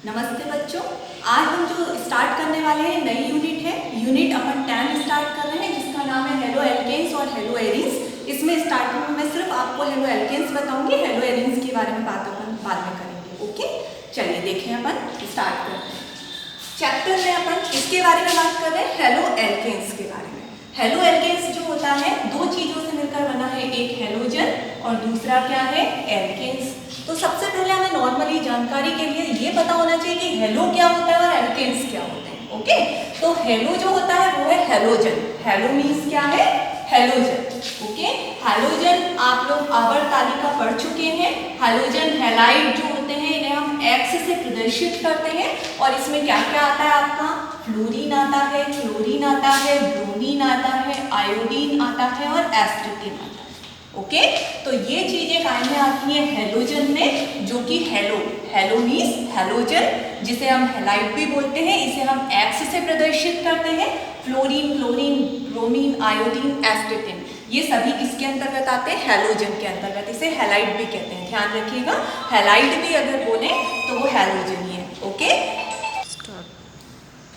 नमस्ते बच्चों, आज हम जो स्टार्ट करने वाले हैं नई यूनिट है। यूनिट अपन 10 स्टार्ट कर रहे हैं जिसका नाम है हेलो एल्केन्स और हेलो एरीन्स। इसमें स्टार्टिंग में मैं सिर्फ आपको हेलो एल्केन्स बताऊंगी, हेलो एरीन्स के बारे में बात अपन बाद में करेंगे। ओके, चलिए देखें, अपन स्टार्ट करते हैं। चैप्टर में अपन किसके बारे में बात कर रहे हैं? हेलो एल्केन्स के बारे में। हेलो एल्केन्स जो होता है दो चीजों से मिलकर बना है, एक हेलोजन और दूसरा क्या है? एल्केन्स। तो सबसे पहले हमें नॉर्मली जानकारी के लिए ये पता होना चाहिए कि हेलो क्या होता है और एल्केन्स क्या होते हैं। ओके, तो हेलो जो होता है वो है हेलोजन। हेलो मीन्स क्या है? हेलोजन। ओके, हेलोजन आप लोग आवर्त तालिका पढ़ चुके हैं। हेलोजन हैलाइड जो होते हैं इन्हें हम एक्स से प्रदर्शित करते हैं और इसमें क्या क्या आता है आपका? फ्लोरीन आता है, क्लोरीन आता है, ब्रोमीन आता है, आयोडीन आता है और एस्ट्रिटिन आता है। ओके, तो ये चीजें काय में आती हैं? हेलोजन में, जो कि हेलो मीन्स हेलोजन, जिसे हम हैलाइड भी बोलते हैं। इसे हम एक्स से प्रदर्शित करते हैं। फ्लोरीन, क्लोरीन, ब्रोमीन, आयोडीन, एस्ट्रिटिन, ये सभी किसके अंतर्गत आते हैं? हेलोजन के अंतर्गत। इसे हैलाइड भी कहते हैं, ध्यान रखिएगा। हैलाइड भी अगर बोले तो वो हेलोजन ही है। ओके,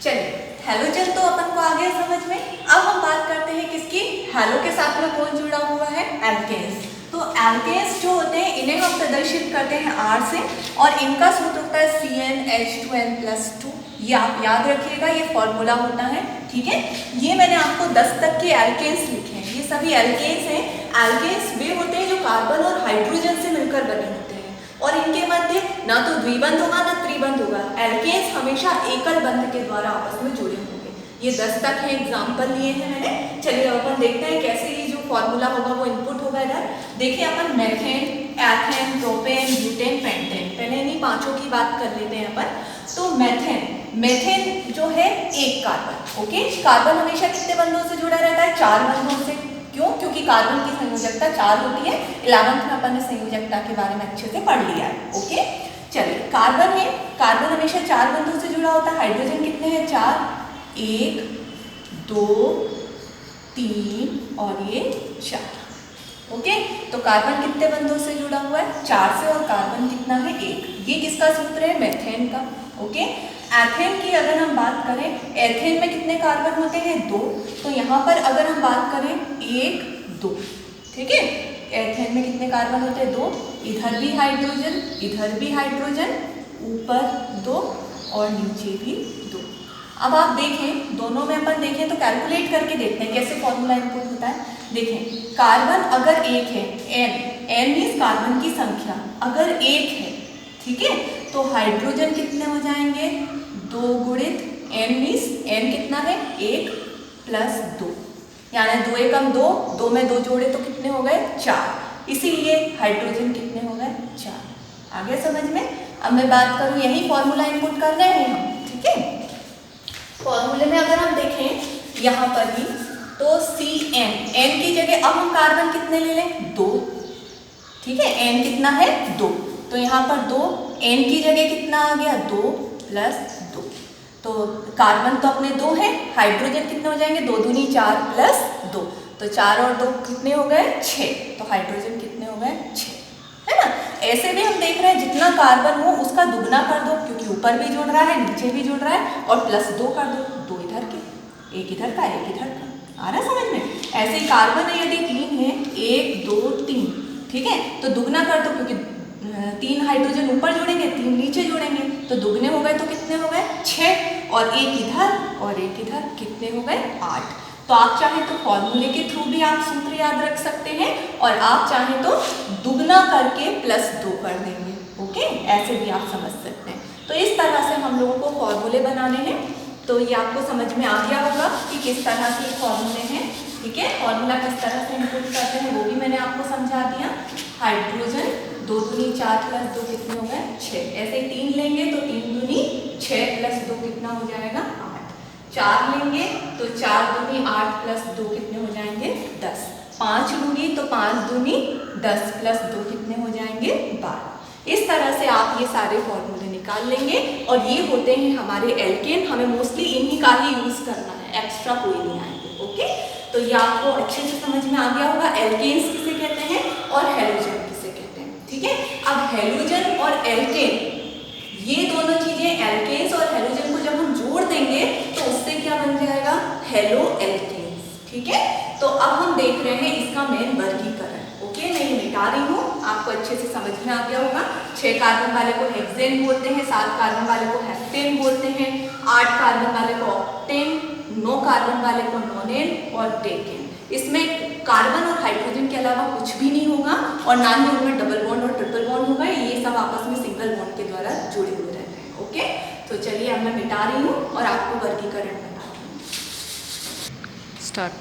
चलिए, हेलोजन तो अपन को आ गया समझ में। अब हम बात करते हैं किसकी? हेलो के साथ में कौन जुड़ा हुआ है? एल्केन्स। तो एल्केन्स जो होते हैं इन्हें हम प्रदर्शित करते हैं R से और इनका सूत्र होता है CnH2n+2। ये आप याद रखिएगा, ये फॉर्मूला होता है। ठीक है, ये मैंने आपको 10 तक के एल्केन्स लिखे हैं। ये सभी एल्केन्स हैं। एल्केन्स वे होते हैं जो कार्बन और हाइड्रोजन से मिलकर बने होते हैं और इनके मध्य ना तो द्विबंध होगा ना त्रिबंध होगा। एल्केन्स हमेशा एकल बंध के द्वारा आपस में जुड़े होंगे। ये 10 तक है, एग्जाम्पल लिए हैं मैंने। चलिए अब अपन देखते हैं कैसे ये जो फॉर्मूला होगा वो इनपुट होगा इधर। देखिए, अपन methane, ethane, propane, butane, pentane, पहले इन्हीं पांचों की बात कर लेते हैं अपन। तो मेथेन जो है एक कार्बन। ओके, कार्बन हमेशा कितने बंधों से जुड़ा रहता है? 4 बंधों से। क्यों? क्योंकि कार्बन की संयोजकता 4 होती है। 11th में अपन ने संयोजकता के बारे में अच्छे से पढ़ लिया है। ओके, चलिए, कार्बन है, कार्बन हमेशा 4 बंधों से जुड़ा होता है। हाइड्रोजन कितने हैं? 4, 1, 2, 3 और ये 4। ओके, तो कार्बन कितने बंधों से जुड़ा हुआ है? 4 से। और कार्बन कितना है? 1। ये किसका सूत्र है? मेथेन का। ओके, एथेन की अगर हम बात करें, एथेन में कितने कार्बन होते हैं? 2। तो यहाँ पर अगर हम बात करें 1, 2, ठीक है, एथेन में कितने कार्बन होते हैं? 2। इधर भी हाइड्रोजन, इधर भी हाइड्रोजन, ऊपर 2 और नीचे भी 2। अब आप देखें, दोनों में अपन देखें तो कैलकुलेट करके देखते हैं कैसे फॉर्मूला इनपुट होता है। देखें, कार्बन अगर 1 है, n मीन्स कार्बन की संख्या अगर 1 है, ठीक है, तो हाइड्रोजन कितने हो जाएंगे? 2 गुणित n मीन्स n कितना है? 1 प्लस 2, यानी 2 एकम 2, 2 में 2 जोड़े तो कितने हो गए? 4। इसीलिए हाइड्रोजन कितने हो गए? 4। आगे समझ में? अब मैं बात करूं, यही फॉर्मूला इनपुट कर रहे हैं हम। ठीक है, फॉर्मूले में अगर हम देखें यहाँ पर भी तो Cn, n की जगह अब हम कार्बन कितने ले लें? 2। ठीक है, n कितना है? 2। तो यहाँ पर 2, n की जगह कितना आ गया? 2 प्लस 2। तो कार्बन तो अपने 2 है, हाइड्रोजन कितने हो जाएंगे? 2 दूनी 4 प्लस 2, तो 4 और 2 कितने हो गए? 6। तो हाइड्रोजन कितने हो गए? 6, है ना। ऐसे भी हम देख रहे हैं जितना कार्बन हो उसका दुगना कर दो, क्योंकि ऊपर भी जुड़ रहा है नीचे भी जुड़ रहा है, और प्लस 2 कर दो, 2 इधर के, 1 इधर का, 1 इधर का। आ रहा समझ में? ऐसे ही कार्बन है, यदि 3 है, 1, 2, 3, ठीक है, तो दुगना कर दो, क्योंकि 3 हाइड्रोजन ऊपर जोड़ेंगे, 3 नीचे जोड़ेंगे, तो दुगने हो गए तो कितने हो गए? 6, और 1 इधर और 1 इधर, कितने हो गए? 8। तो आप चाहें तो फॉर्मूले के थ्रू भी आप सूत्र याद रख सकते हैं और आप चाहें तो दुगना करके प्लस 2 कर देंगे। ओके, ऐसे भी आप समझ सकते हैं। तो इस तरह से हम लोगों को फॉर्मूले बनाने हैं। तो ये आपको समझ में आ गया होगा कि किस तरह से फॉर्मूले हैं। ठीक है, फॉर्मूला किस तरह से इनपुट करते हैं वो भी मैंने आपको समझा दिया। हाइड्रोजन 2 दूनी 4 प्लस 2 कितने हो गए? 6। ऐसे 3 लेंगे तो 3 दूनी 6 प्लस 2 कितना हो जाएगा? 8। 4 लेंगे तो 4 दूनी 8 प्लस 2 कितने हो जाएंगे? 10। 5 लूंगी तो 5 दूनी 10 प्लस 2 कितने हो जाएंगे? 12। इस तरह से आप ये सारे फॉर्मूले निकाल लेंगे और ये होते हैं हमारे एल्केन। हमें मोस्टली इन्हीं का ही यूज करना है, एक्स्ट्रा कोई नहीं आएंगे। ओके, तो ये आपको अच्छे से समझ में आ गया होगा एल्केन्स किसे कहते हैं और हेलोजन किसे कहते हैं। ठीक है, अब हेलोजन और एल्केन ये दोनों चीजें एल्केन्स और हेलोजन को जब हम जोड़ देंगे तो उससे क्या बन जाएगा, हेलो एल्केन्स। ठीक है, तो अब हम देख रहे हैं इसका मेन वर्गीकरण। ओके, मैं ये मिटा रही हूँ, आपको अच्छे से समझ में आ गया होगा। 6 कार्बन वाले को हेक्सेन बोलते हैं, 7 कार्बन वाले को हेप्टेन बोलते हैं, 8 कार्बन वाले को ऑक्टेन, 9 कार्बन वाले को नोनेन और डेकेन। इसमें कार्बन और हाइड्रोजन के अलावा कुछ भी नहीं होगा और ना ही उनमें डबल बॉन्ड और ट्रिपल बॉन्ड होगा, ये सब आपस में सिंगल बॉन्ड के द्वारा जुड़े हुए रहते हैं। ओके, तो चलिए अब मैं मिटा रही हूँ और आपको वर्गीकरण बताती हूँ। स्टार्ट।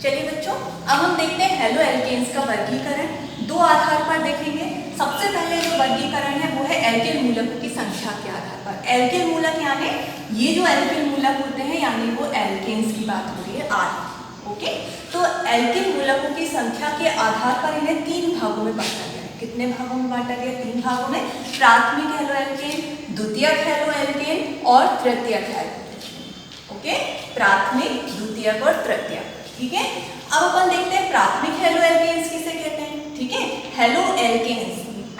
चलिए बच्चों, अब हम देखते हैं हेलो एल्केन्स का वर्गीकरण। 2 आधार पर देखेंगे। सबसे पहले जो वर्गीकरण है वो है एल्केन मूलकों की संख्या के आधार पर। एल्केन मूलक यानी ये जो एल्केन मूलक होते हैं यानी वो एल्केन्स की बात हो रही है आज। ओके, तो एल्केन मूलकों की संख्या के आधार पर इन्हें 3 भागों में बांटा गया है। कितने भागों में बांटा गया? 3 भागों में। प्राथमिक हेलो एल्केन, द्वितीयक हेलो एल्केन और तृतीयक हेलो एल्केन। ओके, प्राथमिक, द्वितीयक और तृतीयक। ठीक है, अब अपन देखते हैं प्राथमिक हेलो एल्केन्स किसे कहते हैं। ठीक है, हेलो एल्केन्स,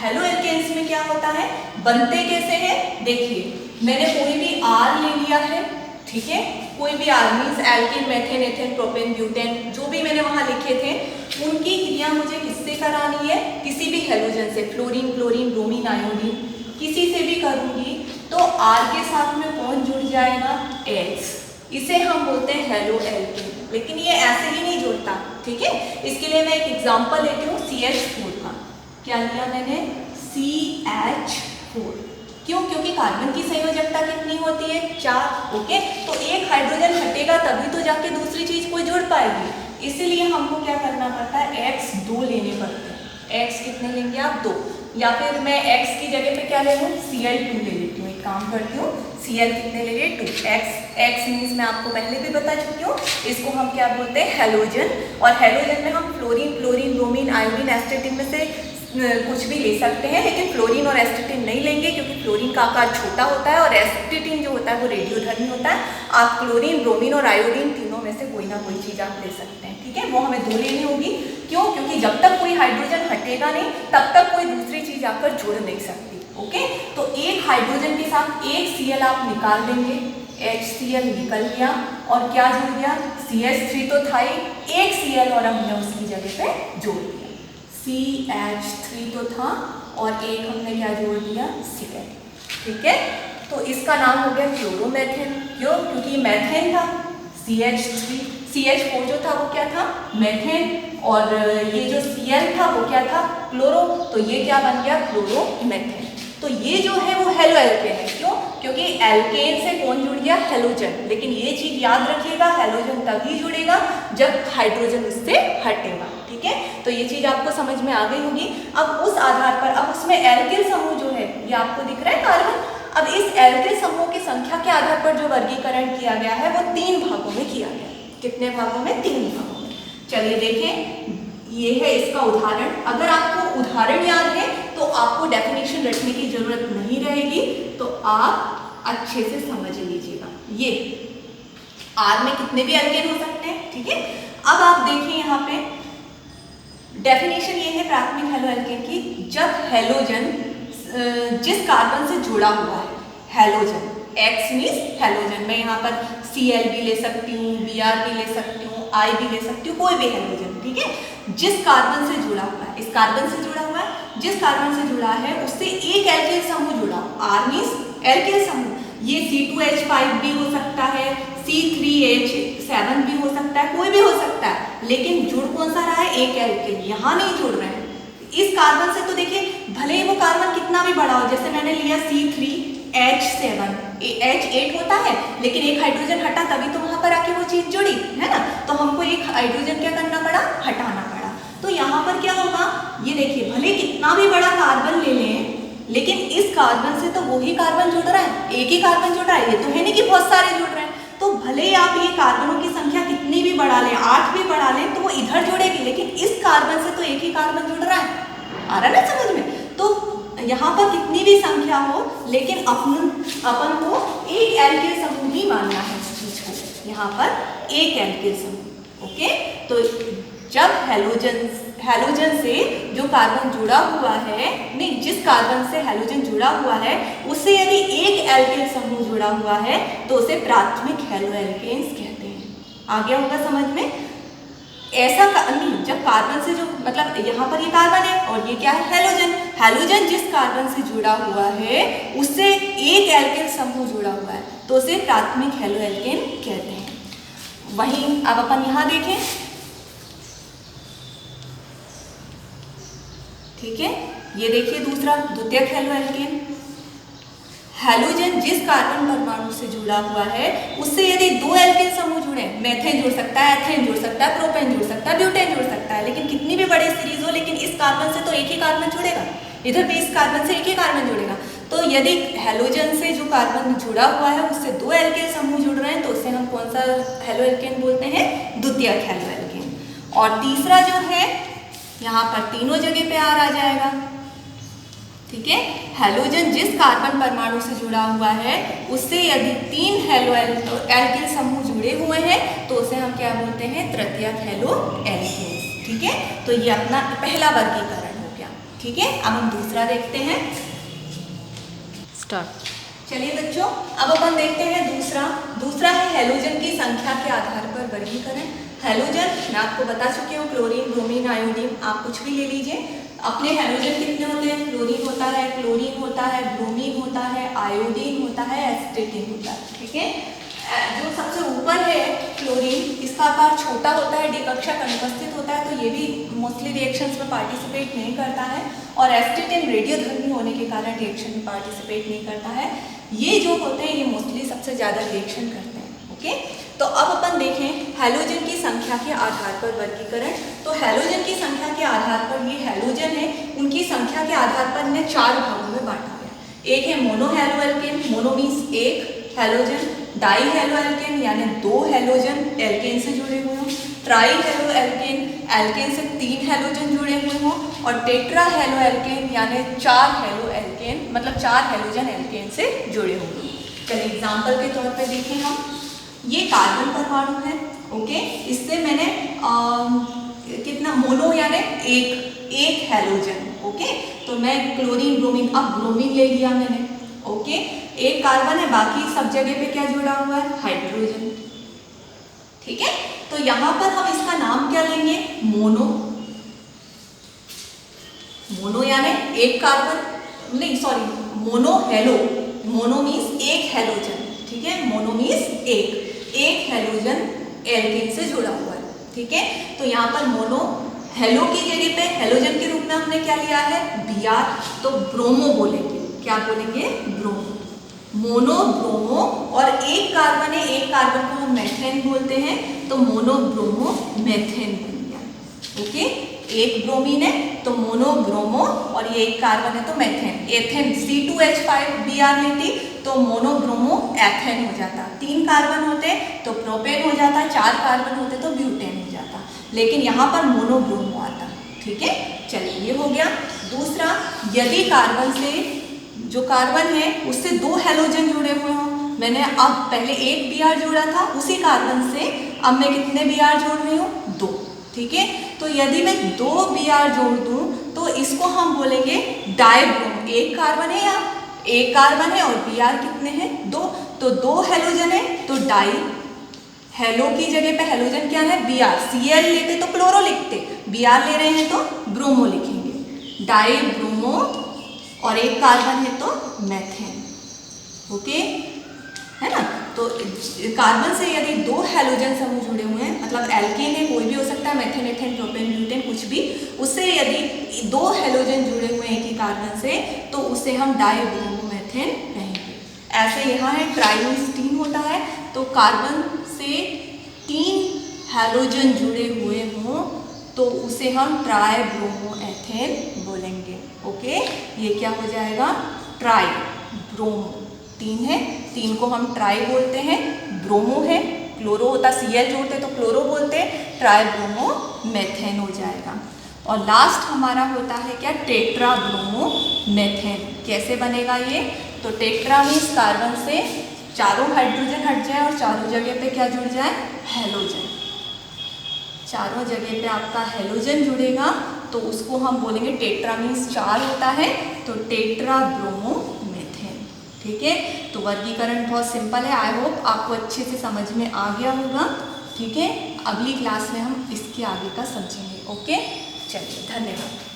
हेलो एल्केन्स में क्या होता है, बनते कैसे हैं? देखिए, मैंने कोई भी आर ले लिया है। ठीक है, कोई भी R means alkane, methane, ethane, propane, butane, जो भी मैंने वहां लिखे थे उनकी क्रिया मुझे किससे करानी है? किसी भी हेलोजन से, फ्लोरीन, क्लोरीन, ब्रोमीन, आयोडीन, किसी से भी करूंगी तो आर के साथ में कौन जुड़ जाएगा? H। इसे हम बोलते हैं हेलो एल्केन। लेकिन ये ऐसे ही नहीं जुड़ता। ठीक है, इसके लिए मैं एक एग्जांपल लेती हूँ CH4 का। क्या लिया मैंने? CH4। क्यों? क्योंकि कार्बन की संयोजकता कितनी होती है? 4। ओके, तो एक हाइड्रोजन हटेगा तभी तो जाके दूसरी चीज कोई जुड़ पाएगी। इसीलिए हमको क्या करना पड़ता है? X 2 लेने पड़ते हैं। X कितने लेंगे आप? 2। या फिर मैं X की जगह पे क्या ले लूँ? Cl2 ले लेती हूँ। एक काम करती हूँ, Cl कितने ले लिए? 2। X मीन्स मैं आपको पहले भी बता चुकी हूँ, इसको हम क्या बोलते हैं? हेलोजन। और हेलोजन में हम फ्लोरीन, क्लोरीन, ब्रोमीन, आयोडीन, एस्टेटिन में से कुछ भी ले सकते हैं, लेकिन फ्लोरीन और एस्टेटिन नहीं लेंगे क्योंकि फ्लोरीन का आकार छोटा होता है और एस्टेटिन जो होता है वो रेडियोधर्मी होता है। आप क्लोरीन, ब्रोमीन और आयोडीन तीनों में से कोई ना कोई चीज़ आप ले सकते हैं। ठीक है, वो हमें 2 लेनी होगी। क्यों? क्योंकि जब तक कोई हाइड्रोजन हटेगा नहीं तब तक कोई दूसरी चीज़ आकर जुड़ नहीं सकती। ओके, तो एक हाइड्रोजन के साथ एक Cl आप निकाल देंगे, HCl निकल गया और क्या जुड़ गया? CH3 तो था ही, एक Cl और हमने उसकी जगह पे जोड़ दिया। CH3 तो था और एक हमने क्या जोड़ दिया? Cl। ठीक है, तो इसका नाम हो गया क्लोरोमेथेन। क्यों? क्योंकि मैथेन था। CH4 जो था वो क्या था? मैथेन। और ये जो Cl था वो क्या था? क्लोरो। तो ये क्या बन गया? क्लोरोमेथेन। तो ये जो है वो हेलो एल्केन है। क्यों? क्योंकि एल्केन से कौन जुड़ गया? हेलोजन। लेकिन ये चीज याद रखिएगा, हेलोजन तभी जुड़ेगा जब हाइड्रोजन उससे हटेगा। ठीक है, तो ये चीज आपको समझ में आ गई होगी। अब उस आधार पर, अब उसमें एल्किल समूह जो है ये आपको दिख रहा है कार्बन। अब इस एल्किल समूह की संख्या के आधार पर जो वर्गीकरण किया गया है वो 3 भागों में किया गया। कितने भागों में? 3 भागों में। चलिए देखें, ये है इसका उदाहरण। अगर आपको उदाहरण याद है तो आपको डेफिनेशन रखने की जरूरत नहीं रहेगी, तो आप अच्छे से समझ लीजिएगा। ये आर में कितने भी एल्केन हो सकते हैं। ठीक है, अब आप देखिए यहाँ पे डेफिनेशन ये है प्राथमिक हेलो एल्केन की, जब हेलोजन जिस कार्बन से जुड़ा हुआ है, हेलोजन, X मीन्स हेलोजन, मैं यहाँ पर Cl भी ले सकती हूँ, Br भी ले सकती हूँ, I भी ले सकती हूँ, कोई भी हेलोजन। ठीक है, जिस कार्बन से जुड़ा हुआ है, इस कार्बन से जुड़ा हुआ है, जिस कार्बन से जुड़ा है उससे एक एल्किल समूह जुड़ा, R मीन्स एल्किल समूह। ये C2H5 भी हो सकता है, C3H7 भी हो सकता है, कोई भी हो सकता है, लेकिन जुड़ कौन सा रहा है? एक एल्किल। यहाँ नहीं जुड़ रहे हैं इस कार्बन से। तो देखिए, भले ही वो कार्बन कितना भी बड़ा हो, जैसे मैंने लिया C3H7, H8 होता है, लेकिन एक हाइड्रोजन हटा तभी तो वहां पर आके वो चीज जुड़ी है ना। तो हमको एक हाइड्रोजन क्या करना पड़ा? हटाना पड़ा। तो यहाँ पर क्या होगा? ये देखिए, भले कितना भी बड़ा कार्बन ले लें, लेकिन इस कार्बन से तो वही कार्बन जुड़ रहा है, एक ही कार्बन जुड़ रहा है। ये तो है नहीं कि बहुत सारे जुड़ रहे हैं। तो भले ही आप ये कार्बनों की संख्या कितनी भी बढ़ा लें, 8 भी बढ़ा लें, तो वो इधर जुड़ेगी, लेकिन इस कार्बन से तो एक ही कार्बन जुड़ रहा है। आ रहा है ना समझ में? तो यहाँ पर कितनी भी संख्या हो, लेकिन अपन को एक एल्किल समूह ही मानना है इस चीज को। यहाँ पर एक एल्किल समूह। ओके, तो जब हेलोजन से जो कार्बन जुड़ा हुआ है, नहीं, जिस कार्बन से हेलोजन जुड़ा हुआ है उससे यदि एक एल्किल समूह जुड़ा हुआ है तो उसे प्राथमिक हेलोएल्केन्स कहते हैं। आ गया होगा समझ में? ऐसा नहीं, जब कार्बन से जो मतलब यहाँ पर ये कार्बन है और ये क्या है हेलोजन, हेलोजन जिस कार्बन से जुड़ा हुआ है उससे एक एल्किल समूह जुड़ा हुआ है तो उसे प्राथमिक हेलोएल्केन कहते हैं। वहीं अब अपन यहाँ देखें, ठीक है, ये देखिए दूसरा द्वितीयक हेलोएल्केन। हेलोजन जिस कार्बन परमाणु से जुड़ा हुआ है उससे यदि दो एल्किल समूह जुड़े, मेथेन जुड़ सकता है, एथेन जुड़ सकता है, प्रोपेन जुड़ सकता है, ब्यूटेन जुड़ सकता है, लेकिन कितनी भी बड़ी सीरीज हो लेकिन इस कार्बन से तो एक ही कार्बन जुड़ेगा, इधर भी इस कार्बन से एक ही कार्बन जुड़ेगा। तो यदि हेलोजन से जो कार्बन जुड़ा हुआ है उससे दो एल्किल समूह जुड़ रहे हैं तो उसे हम कौन सा हेलोएल्केन बोलते हैं? द्वितीयक हेलोएल्केन। और तीसरा जो है यहाँ पर तीनों जगह पे आर आ जाएगा, ठीक है। हेलोजन जिस कार्बन परमाणु से जुड़ा हुआ है उससे यदि तीन एल्किल समूह जुड़े हुए हैं तो उसे हम क्या बोलते हैं? तृतीयक हेलोएल्केन्स, ठीक है। तो ये अपना पहला वर्गीकरण हो गया, ठीक है। अब हम दूसरा देखते हैं, स्टार्ट। चलिए बच्चों, अब अपन देखते हैं दूसरा है हेलोजन की संख्या के आधार पर वर्गीकरण। हेलोजन मैं आपको बता चुकी हूँ, क्लोरीन, ब्रोमीन, आयोडीन, आप कुछ भी ले लीजिए। अपने हेलोजन कितने होते हैं? क्लोरीन होता है, क्लोरीन होता है, ब्रोमीन होता है, आयोडीन होता है, एसिटेट होता है, ठीक है। जो सबसे ऊपर है क्लोरीन, इसका आकार छोटा होता है, डी कक्षा का अनुपस्थित होता है तो ये भी मोस्टली रिएक्शंस में पार्टिसिपेट नहीं करता है। और एसिटेट रेडियोधर्मी होने के कारण रिएक्शन में पार्टिसिपेट नहीं करता है। ये जो होते हैं ये मोस्टली सबसे ज़्यादा रिएक्शन करते हैं, ओके। तो अब अपन देखें हेलोजन की संख्या के आधार पर वर्गीकरण। तो हेलोजन की संख्या के आधार पर ये हेलोजन है, उनकी संख्या के आधार पर इन्हें चार भागों में बांटा गया। एक है मोनो हेलोएल्केन, मोनो मीन्स एक हेलोजन, डाई हेलोएल्केन यानी दो हेलोजन एल्केन से जुड़े हुए हों, ट्राई हेलोएल्केन एल्केन से तीन हेलोजन जुड़े हुए हों, और टेट्रा हेलोएल्केन यानी चार हेलोएल्केन मतलब चार हेलोजन एल्केन से जुड़े हुए हों। चलिए एग्जाम्पल के तौर पर देखें हम, ये कार्बन परमाणु है, ओके। इससे मैंने कितना मोनो यानी एक हेलोजन, ओके। तो मैं क्लोरीन, ब्रोमीन, अब ब्रोमीन ले लिया मैंने, ओके। एक कार्बन है, बाकी सब जगह पे क्या जुड़ा हुआ है? हाइड्रोजन, ठीक है। तो यहाँ पर हम इसका नाम क्या लेंगे? मोनो। मोनो यानी एक कार्बन, नहीं sorry, mono hello, mono means एक हेलोजन, ठीक है। मोनो मीन्स एक हेलोजन एल्केन से जुड़ा हुआ है, ठीक है। तो यहाँ पर मोनो हेलो की जगह पे हेलोजन के रूप में हमने क्या लिया है? Br, तो ब्रोमो बोलेंगे, क्या बोलेंगे? ब्रोमो। मोनो ब्रोमो, और एक कार्बन है, एक कार्बन को हम मेथेन बोलते हैं तो मोनो ब्रोमो मेथेन बन गया, ओके। एक ब्रोमीन है तो मोनो ब्रोमो, और ये एक कार्बन है तो मेथेन, एथेन C2H5Br लेती तो मोनो ब्रोमो एथेन हो जाता। तीन कार्बन होते तो प्रोपेन हो जाता, चार कार्बन होते तो ब्यूटेन हो जाता, लेकिन यहाँ पर मोनो ब्रोमो आता, ठीक है। चलिए ये हो गया। दूसरा, यदि कार्बन से जो कार्बन है उससे दो हेलोजन जुड़े हुए हों, मैंने अब पहले एक Br जोड़ा था, उसी कार्बन से अब मैं कितने Br जोड़ रही हूँ? दो, ठीक है। तो यदि मैं दो Br जोड़ दूँ तो इसको हम बोलेंगे डाइब्रोमो। एक कार्बन है या एक कार्बन है और Br कितने हैं? दो, तो दो हेलोजन है तो डाई, हेलो की जगह पे हेलोजन क्या है? Br। Cl लेते तो क्लोरो लिखते, Br ले रहे हैं तो ब्रोमो लिखेंगे, डाई ब्रोमो, और एक कार्बन है तो मेथेन, ओके, है ना। तो कार्बन से यदि दो हेलोजन समूह जुड़े हुए हैं, मतलब एल्केन है, कोई भी हो सकता है, मेथेन, एथेन, प्रोपेन, ब्यूटेन, कुछ भी, उससे यदि दो हेलोजन जुड़े हुए हैं एक ही कार्बन से तो उसे हम डाइब्रोमोमेथेन कहेंगे। ऐसे यहाँ है ट्राइमीन होता है, तो कार्बन से तीन हेलोजन जुड़े हुए हों तो उसे हम ट्राइब्रोमोएथेन बोलेंगे, ओके। ये क्या हो जाएगा? ट्राई ब्रोमो, तीन है, तीन को हम ट्राई बोलते हैं, ब्रोमो है, क्लोरो होता, Cl जोड़ते तो क्लोरो बोलते, ट्राइब्रोमो मेथेन हो जाएगा। और लास्ट हमारा होता है क्या? Tetra bromo methane. कैसे बनेगा ये? तो टेट्रा मीन्स कार्बन से चारों हाइड्रोजन हट जाए और चारों जगह पे क्या जुड़ जाए? हेलोजन। चारों जगह पे आपका हेलोजन जुड़ेगा तो उसको हम बोलेंगे टेट्रा मीन्स चार होता है तो टेट्रा ब्रोमो मेथेन, ठीक है, तो वर्गीकरण बहुत सिंपल है। आई होप आपको अच्छे से समझ में आ गया होगा। ठीक है, अगली क्लास में हम इसके आगे का समझेंगे। ओके, चलिए, धन्यवाद।